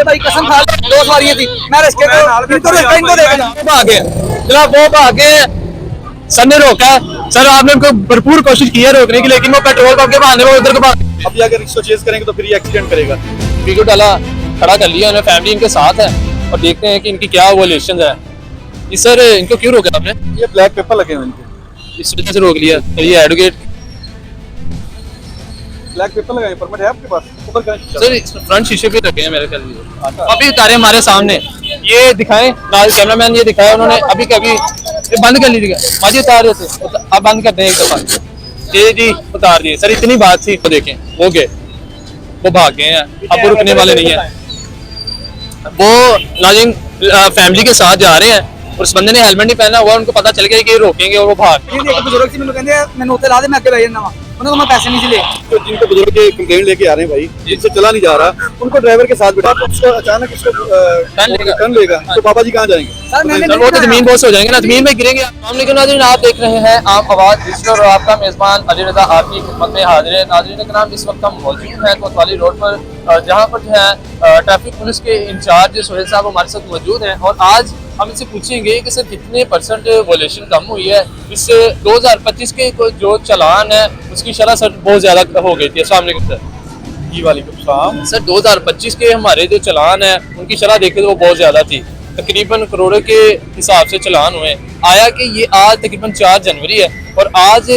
भाई कसम खा ली, 2 सवारियां थी, मैं रिश्ते को इनको देखा भागे जनाब, वो भागे। सर ने रोका, सर आपने उनको भरपूर कोशिश की है रोकने की, लेकिन वो पेट्रोल पंप के बहाने वो उधर को भाग। अभी अगर इसको चेज करेंगे तो फिर ये एक्सीडेंट करेगा। वीडियो डाला, खड़ा कर लिया उन्हें, फैमिली इनके साथ है और देखते हैं कि इनकी क्या वोलेशन है। ये सर इनको क्यों रोका आपने? ये ब्लैक पेपर लगे हुए इनके, इस वजह से रोक लिया। ये एडवोकेट ब्लैक पेपर लगाए, परमिट है आपके पास? ऊपर करें सर, फ्रंट शीशे पे रखे हैं मेरे ख्याल में, अभी उतारे हमारे सामने। ये दिखाएं कैमरामैन, ये दिखाया उन्होंने अभी कभी, ये बंद कर लीजिएगा माजी, उतार रहे थे, अब बंद कर दें एक दफा। ये जी उतार दिए सर, इतनी बात थी। वो देखें, वो गए, वो भाग गए हैं, अब वो रुकने वाले नहीं है। वो नाज़रीन फैमिली के साथ जा रहे हैं और उस बंदे ने हेलमेट नहीं पहना हुआ, उनको पता चल गया कि ये रोकेंगे और वो भाग। ये एक बुजुर्ग से मैंने कहंदे मैंने उत्ते ला दे, मैं अगे ले जाना वा, उन्होंने मैं पैसे नहीं ले। तो जिनको बुजुर्ग के कंप्लेंट लेके आ रहे हैं भाई, जिनसे चला नहीं जा रहा, उनको ड्राइवर के साथ बिठा, उसको अचानक इसको टर्न लेगा तो बाबा जी कहाँ जाएंगे? सर मैंने वो तो जमीन बोस हो जाएंगे ना, जमीन में गिरेंगे। अस्सलाम नाज़रीन, आप देख रहे हैं आप आवाज़ डिजिटल और आपका मेज़बान अली रज़ा आपकी खिदमत में हाजिर है। नाज़रीन कराम, इस वक्त हम मौजूद हैं कोतवाली रोड पर, जहाँ पर जो है ट्रैफिक पुलिस के इंचार्ज सोहेल साहब हमारे साथ मौजूद हैं और आज हम इनसे पूछेंगे कि सर कितने परसेंट वोलेशन कम हुई है। इस 2025 के जो चालान है उसकी शरह सर बहुत ज़्यादा हो गई थी। अस्सलाम वालेकुम सर। जी वालेकुम सलाम। सर 2025 के हमारे जो चालान है उनकी शरह देखें तो वो बहुत ज़्यादा थी, तकरीबन करोड़ों के हिसाब से चालान हुए। आया कि ये आज तकरीबन 4 जनवरी है और आज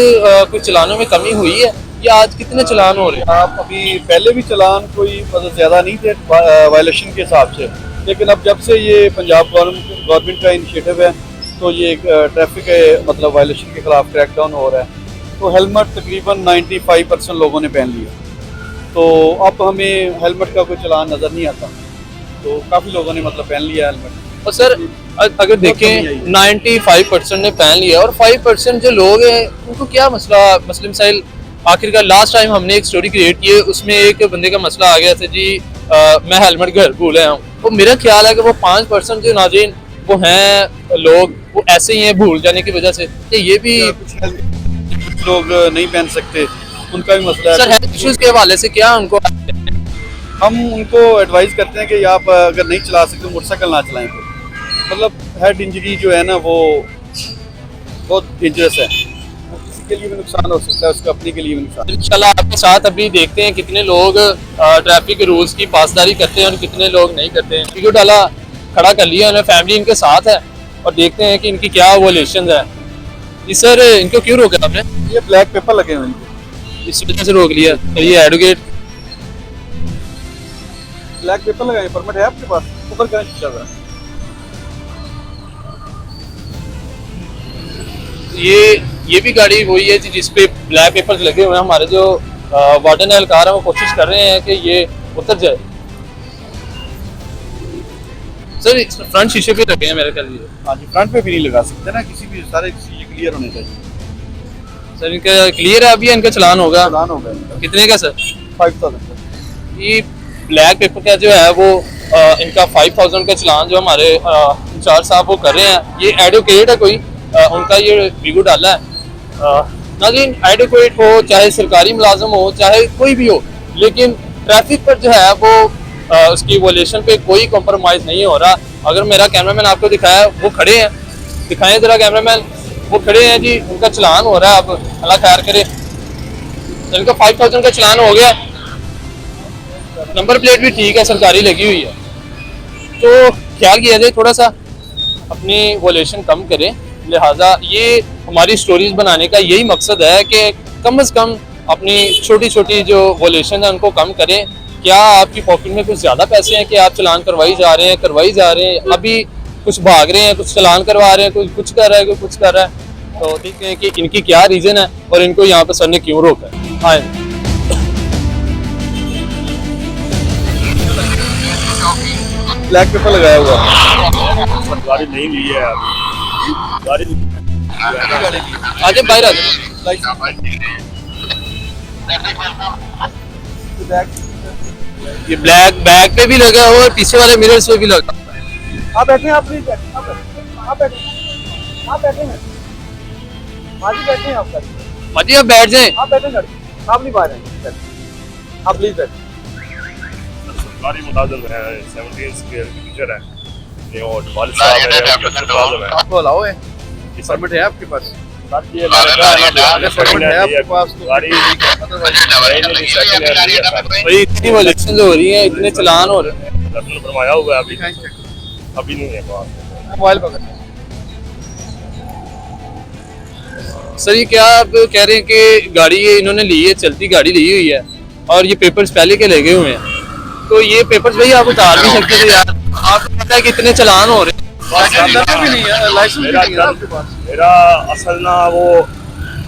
कुछ चालानों में कमी हुई है, या आज कितने चालान हो रहे हैं? आप अभी पहले भी चालान कोई मतलब ज़्यादा नहीं थे वायलेशन के हिसाब से, लेकिन अब जब से ये पंजाब गवर्नमेंट का इनिशिएटिव है तो ये ट्रैफिक मतलब वायलेशन के खिलाफ क्रैकडाउन हो रहा है। तो हेलमेट तकरीबन 95% लोगों ने पहन लिया, तो अब हमें हेलमेट का कोई चालान नज़र नहीं आता, तो काफ़ी लोगों ने मतलब पहन लिया हेलमेट। और सर अगर देखें 95% ने पहन लिया और 5% जो लोग हैं उनको क्या मसले मसाइल। आखिरकार लास्ट टाइम हमने एक स्टोरी क्रिएट की है, उसमें एक बंदे का मसला आ गया था जी, मैं हेलमेट घर भूल आया हूँ। तो मेरा ख्याल है कि वो 5% जो नाज़रीन वो हैं लोग, वो ऐसे ही हैं भूल जाने की वजह से, कि ये भी कुछ लोग नहीं पहन सकते, उनका भी मसला है। सर हेल्थ इश्यूज के हवाले से क्या उनको, हम उनको एडवाइस करते हैं कि आप अगर नहीं चला सकते मोटरसाइकिल ना चलाएं, मतलब हेड इंजरी जो है ना वो बहुत डेंजरस है, किसी के लिए भी नुकसान हो सकता है, उसके अपने के लिए भी नुकसान। इंशाल्लाह आपके साथ अभी देखते हैं कितने लोग ट्रैफिक रूल्स की पासदारी करते हैं और कितने लोग नहीं करते हैं। वीडियो डाला, खड़ा कर लिया उन्हें, फैमिली इनके साथ है और देखते हैं कि इनकी क्या वोलेशन है। जी सर, इनको क्यों रोका आपने? ये ब्लैक पेपर लगे हुए इनके, इस वजह से रोक लिया। ये एडवोकेट ब्लैक पेपर लगाए, परमिट है आपके पास? ऊपर करें चल रहा है। ये भी गाड़ी वही है जिस पे ब्लैक पेपर्स लगे हुए हैं। हमारे जो वार्डन एहलकार है वो कोशिश कर रहे हैं कि ये उतर जाए। सर फ्रंट शीशे पे रखे हैं मेरे ख्याल में। हाँ जी, फ्रंट पे भी नहीं लगा सकते ना, किसी भी सारे चीज़ें क्लियर होने चाहिए। सर इनका क्लियर है, अभी इनका चलान होगा। चलान होगा इनका कितने का सर? 5000। ये ब्लैक पेपर का जो है वो इनका 5000 का चलान जो हमारे इंचार्ज साहब वो कर रहे हैं। ये एडवोकेट है कोई, उनका ये वीडियो डाला है। नाज़रीन एडवोकेट हो चाहे सरकारी मुलाजम हो चाहे कोई भी हो, लेकिन ट्रैफिक पर जो है वो उसकी वोलेशन पे कोई कॉम्प्रोमाइज़ नहीं हो रहा। अगर मेरा कैमरामैन आपको दिखाया, वो खड़े हैं, दिखाएं ज़रा कैमरामैन, वो खड़े हैं जी, उनका चलान हो रहा है। अब अल्लाह खैर करे, तो इनका 5000 का चलान हो गया, नंबर प्लेट भी ठीक है, सरकारी लगी हुई है। तो ख्याल किया जाए थोड़ा सा अपनी वोलेशन कम करें। लिहाजा ये हमारी स्टोरीज बनाने का यही मकसद है कि कम से कम अपनी छोटी छोटी जो वोलेशन है उनको कम करें। क्या आपकी पॉकेट में कुछ ज़्यादा पैसे हैं कि आप चलान करवाई जा रहे हैं, अभी कुछ भाग रहे हैं, कुछ चलान करवा रहे हैं, कोई कुछ कर रहा है, कोई कुछ कर रहा है। तो देखते हैं कि इनकी क्या रीज़न है और इनको यहाँ पर सर ने क्यों रोका है। आए ब्लैक पेपर लगाया हुआ, गाड़ी नहीं ली है गाड़ी आजे बाहर आ ये ब्लैक बैग पे भी लगा हुआ है, पीछे वाले मिरर्स पे भी लगा। आप बैठे हैं, आप प्लीज बैठे, आप बैठे, आप बैठे हैं माजी, बैठे हैं आप, माजी आप बैठ जाएं, आप बैठे हैं, आप नहीं बाहर हैं, आप प्लीज बैठे। गाड़ी मुलाजिम है, 17 स्केल की टीचर है ये, और वालिद साहब है, मुलाजिम है। आपको अलाउ है, परमिट है आपके पास? सर ये मैंने कहा ना, परमिट है आपके पास तो गाड़ी भाई इतनी वॉलेशन हो रही है, इतने चलान हो रहे हैं। रसूल फरमाया हुआ है, अभी नहीं है बात। मोबाइल पकड़। सर ये क्या आप कह रहे हैं कि गाड़ी ये इन्होंने ली है, चलती गाड़ी ली हुई है और ये पेपर्स पहले के लगे हुए हैं, तो ये पेपर्स भाई आप उतार नहीं सकते थे यार, आपको पता है कि इतने चलान हो रहे हैं। भी नहीं है, लाइसेंस भी नहीं है आपके पास? मेरा असल ना वो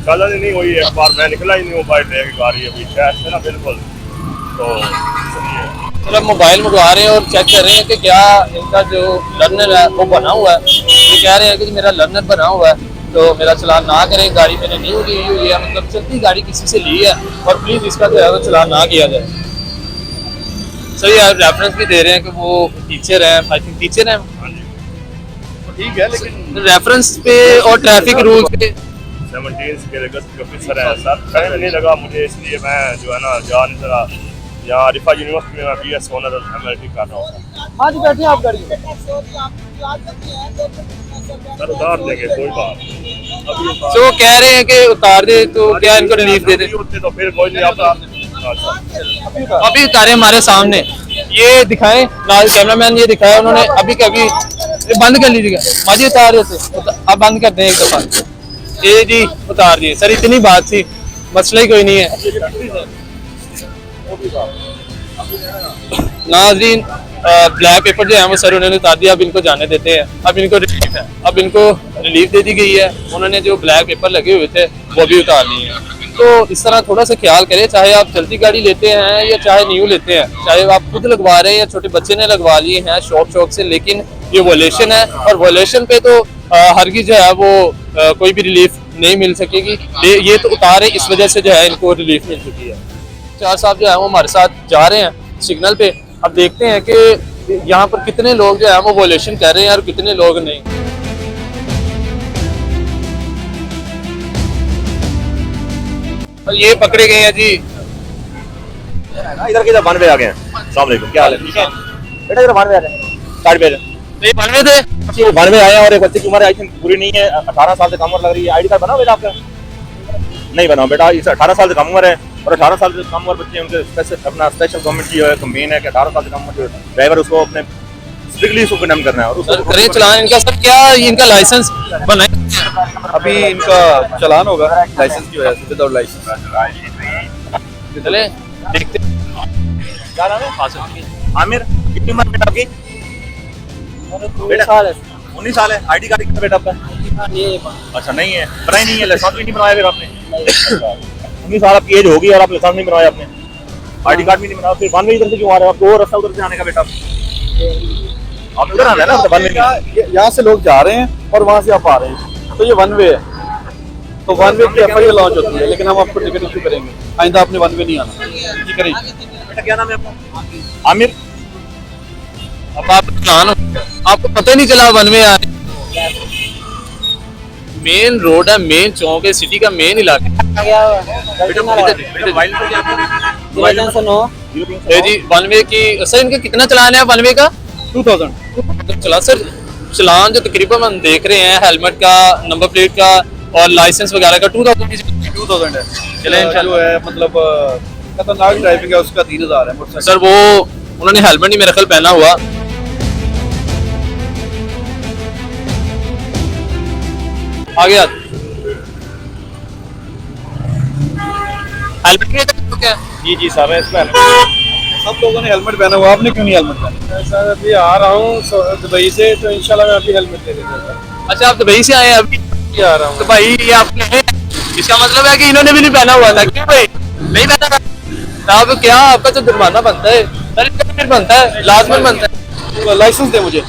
चलन ही नहीं हुई, एक बार मैं निकला ही नहीं मोबाइल लेके गाड़ी अभी शहर से ना बिल्कुल, तो चलो मोबाइल मंगवा रहे हैं और चेक कर रहे हैं कि क्या इनका जो लर्नर है वो बना हुआ है। ये कह रहे हैं कि मेरा लर्नर बना हुआ है तो मेरा चलान ना करें, गाड़ी मैंने न्यू ली हुई है, मतलब चलती गाड़ी किसी से ली है और प्लीज़ इसका जो है वो चलान ना किया जाए। सर ये रेफरेंस भी दे रहे हैं कि वो टीचर हैं, आई थिंक टीचर हैं, ठीक है, लेकिन रेफरेंस पे और ट्रैफिक रूल पे 17 के अगस्त के ऑफिसर है सर, टाइम नहीं लगा मुझे, इसलिए मैं जो है ना जा नहीं सका। यहाँ रिफा यूनिवर्सिटी में मैं BS ऑनर एमएलटी कर रहा हूँ। हाँ जी बैठे आप गाड़ी में। सर उतार देंगे कोई बात नहीं। अभी तो कह रहे हैं कि उतार दे तो क्या इनको रिलीफ दे दे। होते तो फिर कोई नहीं आता। अच्छा। अभी उतारे हमारे सामने, ये दिखाएं नाल कैमरामैन, ये दिखाया उन्होंने अभी कभी, ये बंद कर लीजिएगा माजी, उतार रहे थे अब बंद कर दें एक दफा। ये जी उतार दिए सर, इतनी बात थी, मसला ही कोई नहीं है। नाज़रीन ब्लैक पेपर जो है वो सर उन्होंने उतार दिया, अब इनको जाने देते हैं, अब इनको रिलीफ है, अब इनको रिलीफ दे दी गई है, उन्होंने जो ब्लैक पेपर लगे हुए थे वो भी उतार लिए हैं। तो इस तरह थोड़ा सा ख्याल करें, चाहे आप चलती गाड़ी लेते हैं या चाहे न्यू लेते हैं, चाहे आप खुद लगवा रहे हैं या छोटे बच्चे ने लगवा लिए हैं शौक से, लेकिन ये वॉलेशन है और वॉलेशन पे तो हरगिज़ जो है वो कोई भी रिलीफ नहीं मिल सकेगी। ये तो उतारे इस वजह से जो है इनको रिलीफ मिल चुकी है। चार साहब जो है वो हमारे साथ जा रहे हैं सिग्नल पे, अब देखते हैं कि यहाँ पर कितने लोग जो है वो वॉलेशन कर रहे हैं और कितने लोग नहीं। और ये पकड़े गए हैं जी, इधर किधर वन वे आ गए हैं। अस्सलाम वालेकुम, क्या हाल है? ठीक है बेटा इधर वन में आ रहे हैं। साइड पे ये बनवे थे, वन में आए हैं और एक बच्चे की उम्र आई थिंक पूरी नहीं है, 18 साल से कम उम्र लग रही है। आईडी कार्ड बना बेटा आपका? नहीं बना बेटा, इस 18 साल से कम उम्र है और 18 साल से कम उम्र बच्चे उनके अपना स्पेशल गवर्नमेंट की कंपेन है कि 18 साल से कम उम्र ड्राइवर उसको अपने स्ट्रिक्टली उसको कंडेम करना है और उसको करें चलान इनका। सर क्या इनका लाइसेंस बनाए? अभी इनका चलान होगा लाइसेंस की वजह से, विदाउट लाइसेंस। चले देखते हैं। क्या नाम है? आमिर, कितनी उम्र बेटा आपकी? 19 साल है। 19 साल है। आईडी कार्ड कितना बेटा आपका? अच्छा नहीं है, बनाई नहीं है, लाइसेंस भी नहीं बनवाया फिर आपने? 19 साल आपकी एज होगी और आप लाइसेंस नहीं बनवाया आपने, आईडी कार्ड भी नहीं बनाया, फिर वन वे इधर से क्यों आ रहे हो? आपको और रास्ता उधर से आने का बेटा, आप उधर आना है ना वन वे। यहाँ से लोग जा रहे हैं और वहाँ से आप आ रहे हैं, तो ये वन वे है, तो वन वे की FIR लॉन्च होती है, लेकिन हम आपको टिकट इशू करेंगे, आइंदा आपने वन वे नहीं आना। ठीक है बेटा, क्या नाम है आपका? आमिर। अब आप चलान आपको पता ही नहीं चला वन में आ रहे। मेन रोड है, मेन चौक है, सिटी का मेन इलाका। जी वन वे की सर, इनका कितना चलान है वन वे का? 2000 चला सर, चलान जो तकरीबन हम देख रहे हैं हेलमेट का, नंबर प्लेट का और लाइसेंस वगैरह का 2000 है। चले जो है मतलब खतरनाक ड्राइविंग है उसका 3000 है। सर वो उन्होंने हेलमेट ही मेरा ख्याल पहना हुआ। आ गया हेलमेट नहीं था क्या? जी साहब है इसमें। सब लोगों ने हेलमेट पहना हुआ, आपने क्यों नहीं हेलमेट पहना? सर अभी आ रहा हूँ दुबई से, तो इंशाल्लाह मैं अभी हेलमेट ले लेगा। अच्छा आप दुबई से आए हैं अभी? आ रहा हूँ तो भाई ये आपने, इसका मतलब है कि इन्होंने भी नहीं पहना हुआ था। क्यों भाई नहीं पहना था? अब क्या आपका तो जुर्माना बनता है सर, इनका बनता है, लाजमन बनता है। लाइसेंस दे मुझे,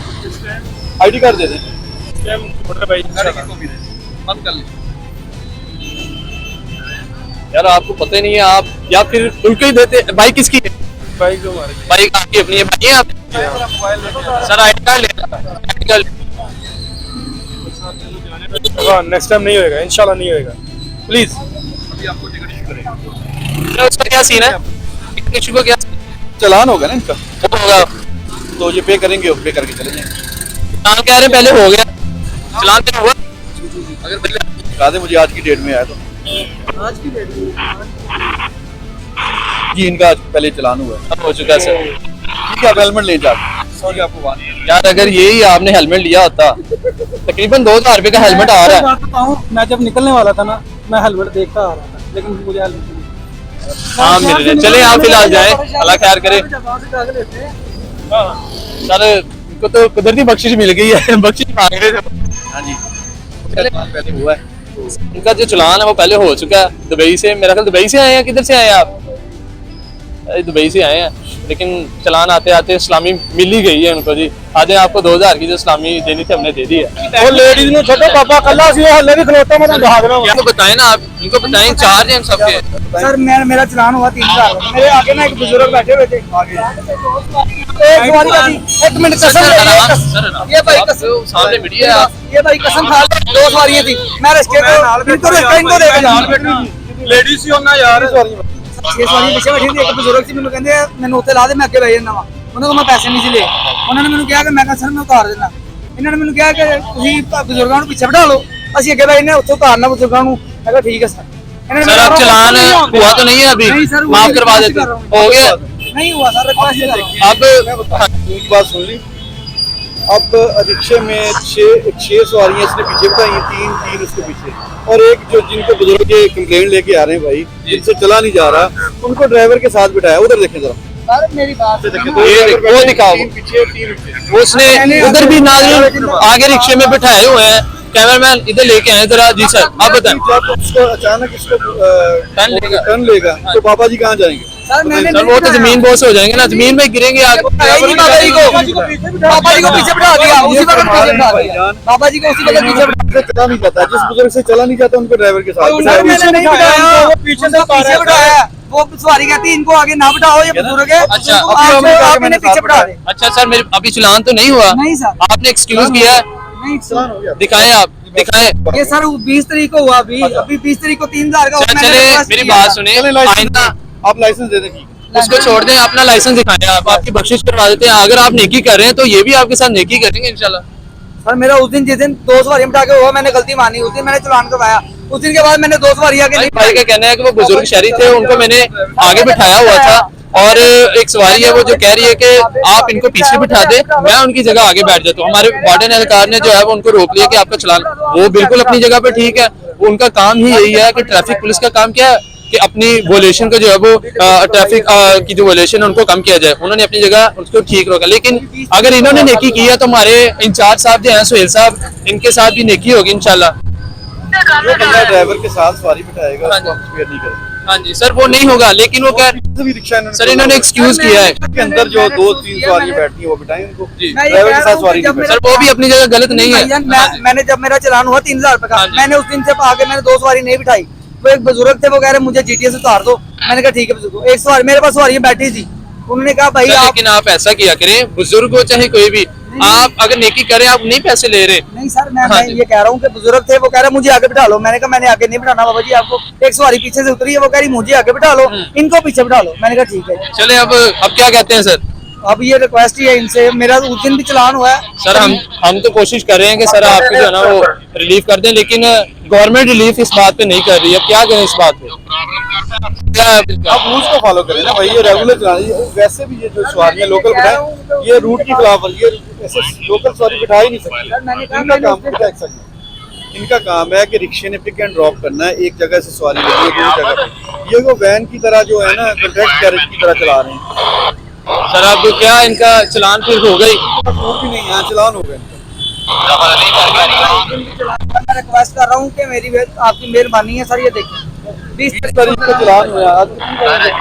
आईडी कार्ड दे दे भाई। बंद कर ले यार, आपको पता ही नहीं है आप, या फिर उनको ही देते। बाइक किसकी है? बाइक जो हमारे बाइक आपकी अपनी है? भाई है आप सर आईडी कार्ड ले, नेक्स्ट टाइम नहीं होएगा, इंशाल्लाह नहीं होएगा, प्लीज। अभी आपको टिकट इशू करेंगे। उसका क्या सीन है? टिकट इशू का क्या? चलान होगा ना इनका, वो होगा। तो ये पे करेंगे और पे करके चले जाएंगे। चलान कह रहे हैं पहले हो गया, चलान तो हुआ। अगर पहले बता दें मुझे आज की डेट में आया तो आज की डेट में जी इनका आज पहले चलान हुआ है। हो चुका है सर। ठीक है, आप हेलमेट ले जाओ। सॉरी आपको बात यार अगर यही आपने हेलमेट लिया होता, तकरीबन 2000 रुपए का हेलमेट आ रहा है। बात बताऊं, मैं जब निकलने वाला था ना, मैं हेलमेट देखता आ रहा था, लेकिन मुझे हेलमेट नहीं मिला। हाँ मिल रहे, चले आप फिलहाल जाए, अल्लाह खैर करे। सर इनको तो कुदरती बख्शिश मिल गई है, बख्शिश मांग रहे थे। हाँ जी, पहले हुआ है। इनका जो चलान है वो पहले हो चुका है दुबई से। मेरा ख्याल दुबई से आए हैं, किधर से आए हैं आप? दुबई से आए हैं, लेकिन चलान आते आते इस्लामी मिल ही गई है उनको जी। आज आपको 2000 की जो इस्लामी देनी थी हमने दे दी है। वो लेडीज ने छोटे पापा कल्ला सी हल्ले भी खलोता मैं दिखा देना। इनको बताएं ना आप, इनको बताएं, चार्ज हैं हम सबके। सर मेरा चलान हुआ 3000। मेरे आगे ना एक बुजुर्ग बैठे हुए थे आगे। एक सवारी का थी, एक मिनट कसम ये भाई कसम सामने मीडिया है। ये भाई कसम खा लो, 2 सवारियां थी। मैं रिश्ते को इनको देख जा लेडीज ही होना यार। 6 सवारियां पीछे बैठी थी। एक बुजुर्ग सी मैंने कहंदे मैंने उत्ते ला दे, मैं अगे बह जाना वा। ਉਹਨਾਂ ਕੋਲ ਮੈਂ ਪੈਸੇ ਨਹੀਂ ਸੀ ਲਏ। ਉਹਨਾਂ ਨੇ ਮੈਨੂੰ ਕਿਹਾ ਕਿ ਮੈਂ ਕਿਹਾ ਸਰ ਮੈਂ ਉਤਾਰ ਦੇਣਾ। ਇਹਨਾਂ ਨੇ ਮੈਨੂੰ ਕਿਹਾ ਕਿ ਤੁਸੀਂ ਬਜ਼ੁਰਗਾਂ ਨੂੰ ਪਿੱਛੇ ਬਿਠਾ ਲਓ, ਅਸੀਂ ਅੱਗੇ ਬੈਠੇ ਨੇ, ਉੱਥੇ ਉਤਾਰਨਾ ਬਜ਼ੁਰਗਾਂ ਨੂੰ। ਮੈਂ ਕਿਹਾ ਠੀਕ ਹੈ ਸਰ। सर अब चलान हुआ तो नहीं है अभी, माफ करवा देते हो गया। नहीं हुआ सर, रिक्वेस्ट कर रहा हूं। अब उनकी बात सुन ली। अब रिक्शे में 6 सवारियां इसने पीछे बिठाई, 3 उसके पीछे, और एक जो जिनको बुजुर्ग के कंप्लेंट लेके आ रहे हैं भाई, जिनसे चला नहीं जा रहा, उनको ड्राइवर के साथ बिठाया। उधर देखें जरा, सर मेरी बात वो दिखाओ, पीछे 3 उसने उधर भी नाज़रीन आगे रिक्शे में बिठाए हुए हैं। कैमरामैन इधर लेके आए जरा। जी सर आप बताएं। जब उसको अचानक इसको टर्न लेगा तो बाबा जी कहाँ जाएंगे? सर मैंने सर वो तो जमीन बोस हो जाएंगे ना, जमीन में गिरेंगे आगे। बाबा जी को पीछे बिठा दिया, उसी वक्त पीछे बिठा दिया। बाबा जी को उसी वक्त पीछे बिठा से चला नहीं जाता, जिस बुजुर्ग से चला नहीं जाता उनको ड्राइवर के साथ दिया। बिठाया। मैंने नहीं बिठाया, वो पीछे बिठाया। वो सवारी कहती है इनको आगे ना बिठाओ, ये बुजुर्ग है। अच्छा, आप इन्हें पीछे बिठा दे। अच्छा सर, मेरे अभी चलान तो नहीं हुआ, नहीं सर, आपने एक्सक्यूज किया है, नहीं चलान हो गया। दिखाएं आप, दिखाएं। ये सर 20 तारीख को हुआ, अभी 20 तारीख को 3000 का। चले मेरी बात सुने, आइंदा आप लाइसेंस दे दें। उसको छोड़ दें, अपना लाइसेंस दिखाएं। आप आपकी बख्शिश करवा देते हैं। अगर आप नेकी कर रहे हैं तो ये भी आपके साथ नेकी करेंगे इंशाल्लाह। सर मेरा उस दिन जिस दिन 2 सवारियां बिठा के हुआ, मैंने गलती मानी, उस दिन मैंने चलान करवाया। उस दिन के बाद मैंने 2 सवारियां आगे नहीं। भाई का कहना है कि वो बुजुर्ग शहरी थे, उनको मैंने आगे बिठाया हुआ था, और एक सवारी है वो जो कह रही है कि आप इनको पीछे बिठा दे, मैं उनकी जगह आगे बैठ जाता हूँ। हमारे वार्डन एहलकार ने जो है वो उनको रोक लिया कि आपका चलान, वो बिल्कुल अपनी जगह पे ठीक है। उनका काम ही यही है कि ट्रैफिक पुलिस का काम क्या है कि अपनी वोलेशन को जो है वो ट्रैफिक की जो वोलेशन है उनको कम किया जाए। उन्होंने अपनी जगह उसको ठीक रोका, लेकिन अगर इन्होंने नेकी की है तो हमारे इंचार्ज साहब जो हैं सुहेल साहब, इनके साथ भी नेकी होगी इंशाल्लाह। जो बंदा ड्राइवर के साथ सवारी बिठाएगा उसको हम स्पेयर नहीं करेंगे। हाँ जी सर, वो नहीं होगा, लेकिन वो कह भी रिक्शा सर इन्होंने एक्सक्यूज किया है। के अंदर जो 2-3 सवारियां बैठती हैं वो बिठाएं उनको, जी। ड्राइवर के साथ सवारी नहीं मैं ये सर वो भी अपनी जगह गलत नहीं है। मैंने जब मेरा चलान हुआ 3000 रुपए का, हाँ जी। मैंने उस दिन से आगे मैंने 2 सवारी नहीं बिठाई। वो एक बुजुर्ग थे, वो कह रहे मुझे जीटीएस उतार दो। मैंने कहा ठीक है बुजुर्ग। एक सवारी मेरे पास सवारी बैठी थी, उन्होंने कहा भाई सर, आप लेकिन आप ऐसा किया करें, बुजुर्ग हो चाहे कोई भी, आप अगर नेकी करें, आप नहीं पैसे ले रहे। नहीं सर, मैं हाँ जी। ये कह रहा हूँ कि बुजुर्ग थे, वो कह रहे मुझे आगे बिठा लो। मैंने कहा मैंने आगे नहीं बिठाना बाबा जी आपको। एक सवारी पीछे से उतरी है, वो कह रही मुझे आगे बिठा लो, इनको पीछे बिठा लो। मैंने कहा ठीक है। चले अब क्या कहते हैं सर? अब ये रिक्वेस्ट ही है इनसे, मेरा उस दिन भी चलान हुआ है सर हम तो कोशिश कर रहे हैं कि सर आपकी जो है ना वो रिलीफ कर दें, लेकिन गवर्नमेंट रिलीफ इस बात पे नहीं कर रही है। अब क्या करें इस बात पे? आप रूल्स को फॉलो करें ना भाई, ये रेगुलर चला रही है। वैसे भी ये जो सवारियां लोकल बिठाएं, ये रूट की खिलाफ वर्जी है। ऐसे लोकल सवारी बिठा ही नहीं सकती। इनका काम क्या है? इनका काम है कि रिक्शे ने पिक एंड ड्रॉप करना है, एक जगह से सवारी लेनी है दूसरी जगह पे। ये वो वैन की तरह जो है ना, कॉन्ट्रैक्ट कैरेज की तरह चला रहे हैं। सर अब क्या इनका चलान फिर हो गई? रूट ही नहीं, यहाँ चलान हो गए। मैं रिक्वेस्ट कर रहा हूँ कि मेरी आपकी मेहरबानी है सर। ये देखिए 20 तारीख को चलान हुआ, आज कितनी तारीख है?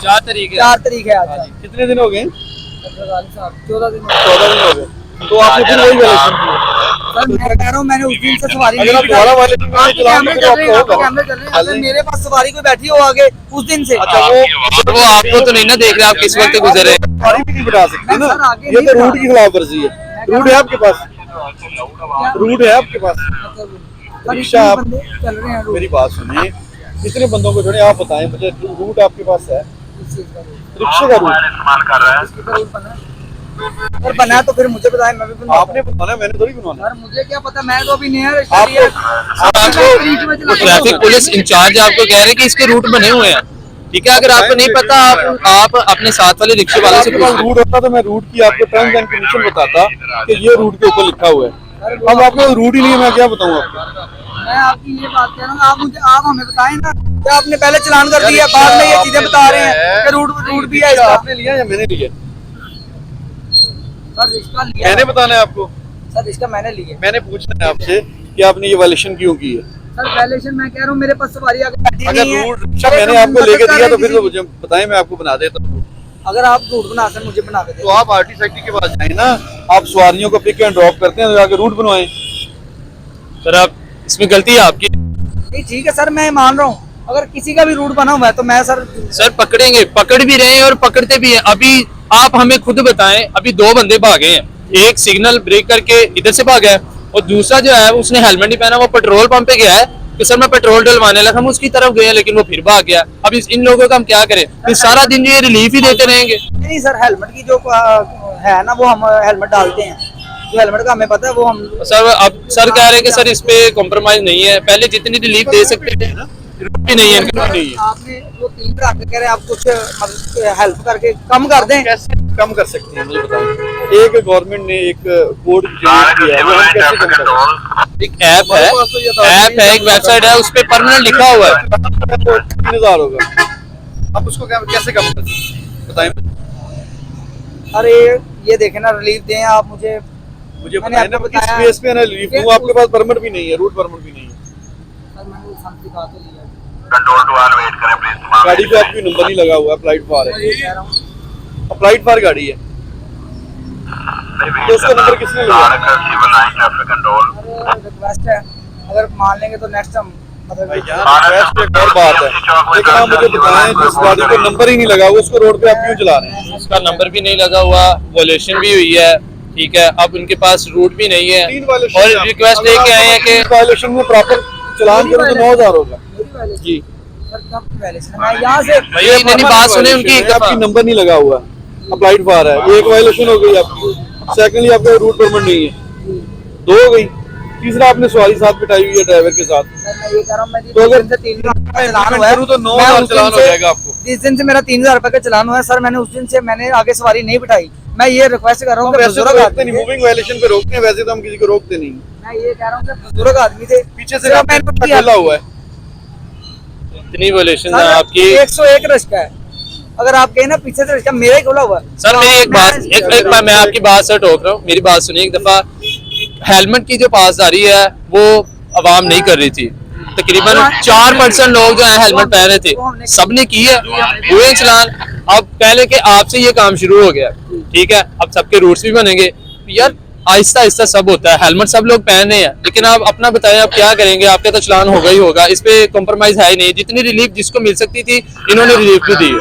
4 तारीख 4 तारीख है आज। कितने दिन हो गए? 14 दिन। 14 दिन हो गए। तो आपने फिर वही वायलेशन की। सर मैं कह रहा हूँ मैंने उस दिन से सवारी अगर आप दोबारा वायलेशन करेंगे चलान तो फिर आपको होगा। अगर मेरे पास सवारी कोई बैठी हो आगे उस दिन से, अच्छा वो आपको तो नहीं ना देख रहे, आप किस वक्त गुजरे। सवारी भी नहीं बिठा सकते मैं सर ना, आगे ये नहीं तो बिठा रूट की खिलाफ वर्जी है। रूट है आपके पास, रूट है आपके पास। सर रिक्शा इतने आप बंदे चल रहे हैं रोड। मेरी बात सुनिए, कितने बंदों को छोड़े आप बताएं मुझे, रूट आपके पास है इस चीज़ का रूट। रिक्शे का रूट? इसकी का रूट बना है। अगर बना है तो फिर मुझे बताएं, मैं भी बनवाता आपने बनवाना, मैंने थोड़ी बनवाना। हूं। यार मुझे क्या पता, मैं तो अभी नया आपको ट्रैफिक पुलिस इंचार्ज आपको कह रहे हैं कि इसके रूट बने हुए हैं, ठीक है। अगर आपको नहीं पता आप अपने साथ वाले रिक्शे वाले से आपके पास पूछ रूट होता तो मैं रूट की आपको टर्म्स एंड कंडीशन बताता कि ये रूट के ऊपर लिखा हुआ है। अब आपके रूट ही नहीं है, मैं क्या बताऊं आपको? मैं आपकी ये बात कह रहा हूँ, आप हमें बताएं ना कि आपने पहले चलान कर दिया, बाद में ये चीजें बता रहे हैं कि रूट भी है इसका। आपने लिया या मैंने लिया? सर रिश्ता लिया मैंने बताना है आपको? सर रिश्ता मैंने लिया। मैंने पूछना है आपसे कि आपने ये वायलेशन क्यों की है? सर वायलेशन मैं कह रहा हूँ, मेरे पास सवारी आगे बैठी अगर नहीं है। रूट रिक्शा मैंने आपको लेके दिया तो फिर तो मुझे बताएं, मैं आपको बना देता हूँ। अगर आप रूट बना सर मुझे बना के तो दे। आप आरटी सेक्टर के पास जाए ना, आप सवारियों को पिक एंड ड्रॉप करते हैं तो जाके रूट बनवाएं। सर आप इसमें गलती है आपकी। नहीं ठीक है सर, मैं मान रहा हूँ, अगर किसी का भी रूट बना हुआ है तो मैं सर पकड़ेंगे, पकड़ भी रहे हैं और पकड़ते भी हैं। अभी आप हमें खुद बताएं, अभी 2 बंदे भागे हैं, एक सिग्नल ब्रेक करके इधर से भागा है और दूसरा जो है उसने हेलमेट नहीं पहना, वो पेट्रोल पंप पे गया है कि सर मैं पेट्रोल डलवाने लगा, हम उसकी तरफ गए लेकिन वो फिर भाग गया। अब इन लोगों का हम क्या करें? फिर सारा दिन ये रिलीफ ही देते रहेंगे। नहीं सर, हेलमेट की जो है ना वो हम हेलमेट डालते हैं, जो हेलमेट का हमें पता है वो हम। सर अब सर कह रहे हैं कि सर इस पे कॉम्प्रोमाइज नहीं है, पहले जितनी रिलीफ दे सकते थे भी नहीं है, नहीं है। आपने वो 3 रख के कह रहे हैं, आप कुछ मतलब हेल्प करके कम कर दें। कैसे कम कर सकते हैं मुझे बताएं? एक गवर्नमेंट ने एक कोड जनरेट किया है, वो हम कैसे कम करें? एक ऐप है, एक वेबसाइट है, उस पे परमानेंट लिखा हुआ है। 3000 होगा, आप उसको कैसे कम कर सकते हैं बताएं? अरे ये देखें ना, रिलीफ दें आप मुझे मैंने बताएं ना, आपको किस बताया बेस पे ना रिलीफ दूं? आपके पास परमिट भी नहीं है, रूट परमिट भी नहीं है। सर मैंने समझ बात तो लिया गाड़ी पे आपकी नंबर नहीं लगा हुआ, अप्लाइड फॉर है, कह रहा हूँ। अप्लाइड फॉर गाड़ी है तो उसका नंबर किसने लिया? अरे रिक्वेस्ट है, अगर मान लेंगे तो नेक्स्ट हम मतलब रिक्वेस्ट एक और बात है, लेकिन आप मुझे बताएं जिस गाड़ी को नंबर ही नहीं लगा हुआ उसको रोड पे आप क्यों चला रहे हैं? उसका नंबर भी नहीं लगा हुआ, वॉल्यूशन भी हुई है, ठीक है। अब उनके पास रूट भी नहीं है 3 वायलेशन और रिक्वेस्ट लेके आए हैं कि वायलेशन में प्रॉपर चलान करूं तो 9000 होगा मेरी वायलेशन जी। सर कब वायलेशन? मैं यहाँ से भैया इन्होंने बात सुने उनकी एक दफा। आपकी नंबर नहीं लगा हुआ, अप्लाइड फॉर है, एक वायलेशन हो गई आपकी। सेकंडली आपका रूट परमिट नहीं है, 2 हो गई। तीसरा आपने सवारी साथ बिठाई हुई है ड्राइवर के साथ। सर मैं ये कह रहा हूँ, मैं तो अगर 3 दिन से 3 मैं चलान हुआ है करूं तो 9000 चलान हो जाएगा आपको। जिस दिन से मेरा 3000 रुपए का चलान हुआ है सर, मैंने उस दिन से मैंने आगे सवारी नहीं बिठाई। मैं ये रिक्वेस्ट कर रहा हूँ कि वैसे तो बुजुर्ग रोकते आदमी नहीं, थे। मूविंग वायलेशन पे रोकते हैं, वैसे तो हम किसी को रोकते नहीं। मैं ये कह रहा हूँ कि बुजुर्ग आदमी थे, पीछे से सिर्फ मैंने किया। अकेला हुआ है। इतनी वॉल्यूशन है सर, आपकी। 101 रिश्का है, अगर आप कहें ना पीछे से रिश्का मेरा ही खुला हुआ है। सर मेरी एक बात, एक बार मैं आपकी बात से टोक रहा हूँ, मेरी बात सुनिए। एक दफा हेलमेट की जो पासदारी है वो अवाम नहीं कर रही थी, तकरीबन 4% लोग जो है हेलमेट पहन रहे थे, सबने की है, हुए चलान। अब पहले के आपसे ये काम शुरू हो गया, ठीक है, अब सबके रूट्स भी बनेंगे यार, आहिस्ता आहिस्ता सब होता है। हेलमेट सब लोग पहन रहे हैं, लेकिन आप अपना बताएं आप क्या करेंगे? आपका तो चलान होगा ही होगा, इस पे कॉम्प्रोमाइज है ही नहीं। जितनी रिलीफ जिसको मिल सकती थी इन्होंने रिलीफ भी दी है।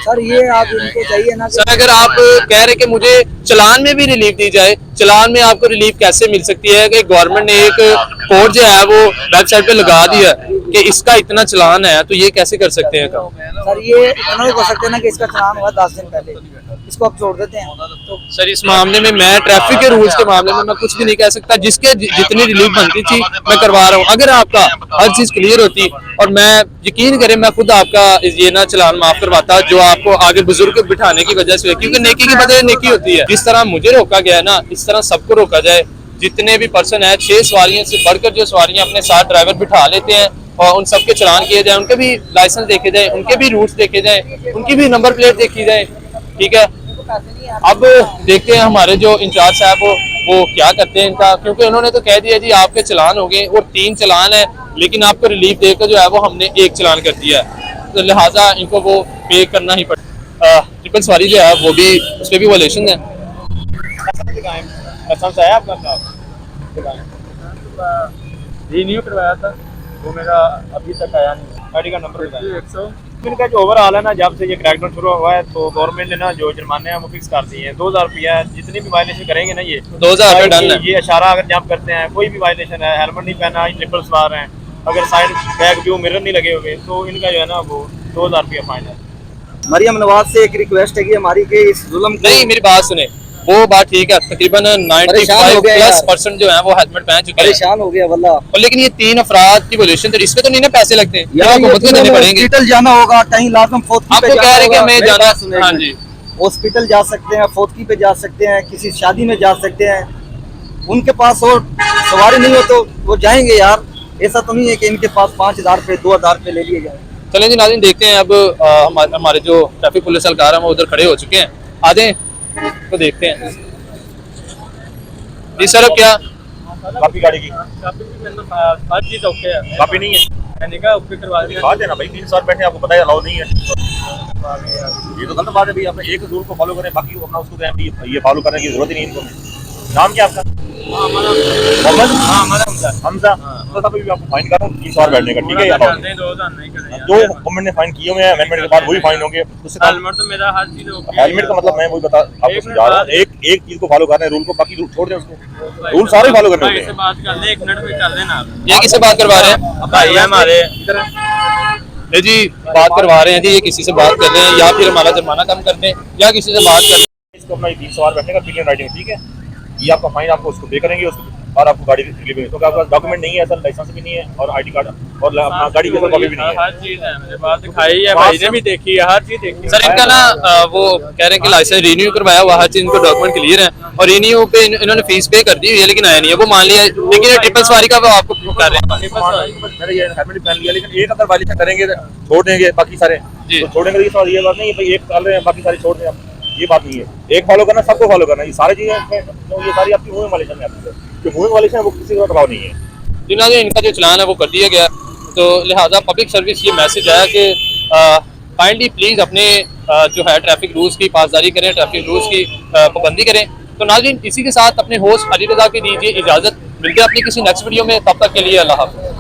सर ये आप इनको चाहिए ना कि सर अगर आप कह रहे कि मुझे चलान में भी रिलीफ दी जाए, चलान में आपको रिलीफ कैसे मिल सकती है कि गवर्नमेंट ने एक कोड जो है वो वेबसाइट पे लगा दिया है कि इसका इतना चलान है, तो ये कैसे कर सकते हैं काम? सर ये इतना तो कर सकते हैं ना कि इसका चलान हुआ 10 दिन पहले, इसको आप छोड़ देते हैं तो सर इस मामले में मैं ट्रैफिक के रूल्स के मामले में मैं कुछ भी नहीं कह सकता। जिसके जितनी रिलीफ बनती थी मैं करवा रहा हूँ। अगर आपका हर चीज क्लियर होती और मैं यकीन करें मैं खुद आपका ये ना चलान माफ करवाता जो आपको आगे बुजुर्ग बिठाने की वजह से, क्योंकि नेकी की बजाय नेकी होती है। जिस तरह मुझे रोका गया है ना, इस तरह सबको रोका जाए। जितने भी पर्सन है, 6 सवारियों से बढ़कर जो सवारियां अपने साथ ड्राइवर बिठा लेते हैं और उन सबके चलान किए जाए, उनके भी लाइसेंस देखे जाए, उनके भी रूट्स देखे जाए, उनकी भी नंबर प्लेट देखी जाए, ठीक है। अब देखते हैं हमारे जो इंचार्ज साहब वो क्या करते हैं इनका, क्योंकि उन्होंने तो कह दिया जी आपके चलान हो गए और 3 चलान है, लेकिन आपको रिलीफ देकर जो है वो हमने 1 चलान कर दिया है, तो लिहाजा इनको वो पे करना ही पड़ेगा। ट्रिपल सवारी जो है वो भी, उस पर भी वॉल्यूशन है। रिन्यू करवाया था, वो मेरा अभी तक आया नहीं। गाड़ी का नंबर बताया। इनका जो ओवरऑल है ना, जब से ये क्रैकडाउन शुरू हुआ है तो गवर्नमेंट ने ना जो जुर्माने हैं वो फिक्स कर दिए हैं। 2000 रुपया जितनी भी वायलेशन करेंगे ना, ये 2000 रुपये डन है। ये इशारा अगर जंप करते हैं, कोई भी वायलेशन है, हेलमेट नहीं पहना, ट्रिपल सवार हैं, अगर साइड बैक व्यू मिरर नहीं लगे हुए तो इनका जो है ना वो 2000 रुपया फाइन है। मरियम नवाज से एक रिक्वेस्ट है कि हमारी के इस जुल्म को नहीं, मेरी बात सुने, वो बात ठीक है, तकरीबन परेशान हो गया यार। 95% जो है वो हेलमेट पहन चुके हैं, परेशान हो गया वल्ला और लेकिन ये 3 अफराद की वॉल्यूशन, तो इसमें तो नहीं ना पैसे लगते, ये यार, हुकूमत को देने पड़ेंगे। हॉस्पिटल जाना होगा, कहीं लाजम फोटकी पे आपको कह रहे हैं कि होगा। मैं मेरी जाना, बात सुनिए। हाँ जी, हॉस्पिटल जा सकते हैं, फोटकी पे जा सकते हैं, किसी शादी में जा सकते हैं, उनके पास और सवारी नहीं हो तो वो जाएंगे यार। ऐसा तो नहीं है कि इनके पास 5000 रुपए 2000 रुपए ले लिए जाए। चलें जी नाज़रीन, देखते हैं अब हमारे जो ट्रैफिक पुलिस एहलकार हैं वो उधर खड़े हो चुके हैं, आ जाएं तो देखते हैं। जी सर, अब क्या काफी गाड़ी की हर चीज ओके है, काफी नहीं है, मैंने कहा ओके करवा दिया। बात है ना भाई, 3 साल बैठे, आपको पता है अलाउ नहीं है। ये तो गलत बात है भाई, आप एक रूल को फॉलो करें, बाकी अपना उसको कहें भाई ये फॉलो करने की जरूरत ही नहीं इनको। नाम क्या आपका? मोहम्मद हमजा। तो तब भी आपको फाइन करो 3 साल बैठने का, ठीक है? जो गवर्नमेंट ने फाइन किए हुए हैं अमेंडमेंट के बाद वही फाइन होंगे, उससे हेलमेट तो मेरा हर चीज ओके है। हेलमेट का मतलब मैं वही बता आपको समझा रहा हूँ, एक चीज को फॉलो करना है, रूल को, बाकी रूल छोड़ दें उसको, रूल सारे फॉलो करने भाई होते से हैं। बात कर ले, 1 मिनट में कर लेना आप। ये किससे बात करवा रहे हैं? भाई हमारे ये जी बात करवा रहे हैं जी, ये किसी से बात कर रहे हैं या फिर हमारा जुर्माना कम कर दें या किसी से बात कर दें। इसको अपना 3 सवाल बैठने का पिलियन राइटिंग, ठीक है? ये आपका फाइन आपको उसको पे करेंगे उसको, और आपको गाड़ी डिलीवरी, तो आपका डॉक्यूमेंट नहीं है सर, लाइसेंस भी नहीं है और आईडी कार्ड और अपना गाड़ी की कॉपी भी नहीं है। हर चीज है, मेरे पास दिखाई है, भाई ने भी देखी है, हर चीज देखी है। सर इनका ना वो कह रहे हैं कि लाइसेंस रिन्यू करवाया हुआ, हर चीज इनको डॉक्यूमेंट क्लियर है और रिन्यू पे इन्होंने फीस पे कर दी हुई है, लेकिन आया नहीं है, वो मान लिया, लेकिन ये ट्रिपल सवारी का वो आपको कर रहे हैं। मैंने ये हेलमेट पहन लिया, लेकिन एक अगर वायलेशन करेंगे तो छोड़ देंगे बाकी सारे, जी। तो छोड़ेंगे तो ये सवाल, ये बात नहीं है भाई एक कर रहे हैं बाकी सारे छोड़ दें आप, ये बात नहीं है। एक फॉलो करना, सबको फॉलो करना, ये सारी चीजें ये सारी आपकी मूविंग वायलेशन है, आपकी जो मूविंग वायलेशन है वो किसी का दबाव नहीं है। जिन्होंने जो इनका जो चलान है वो कर दिया गया, तो लिहाजा पब्लिक सर्विस ये मैसेज आया कि काइंडली प्लीज़ अपने जो है ट्रैफिक रूल्स की पासदारी करें, ट्रैफिक रूल्स की पाबंदी करें। तो नाज़रीन, इसी के साथ अपने होस्ट अली रज़ा की दीजिए इजाज़त, मिलते हैं अपनी किसी नेक्स्ट वीडियो में, तब तक के लिए अल्लाह हाफ़िज़।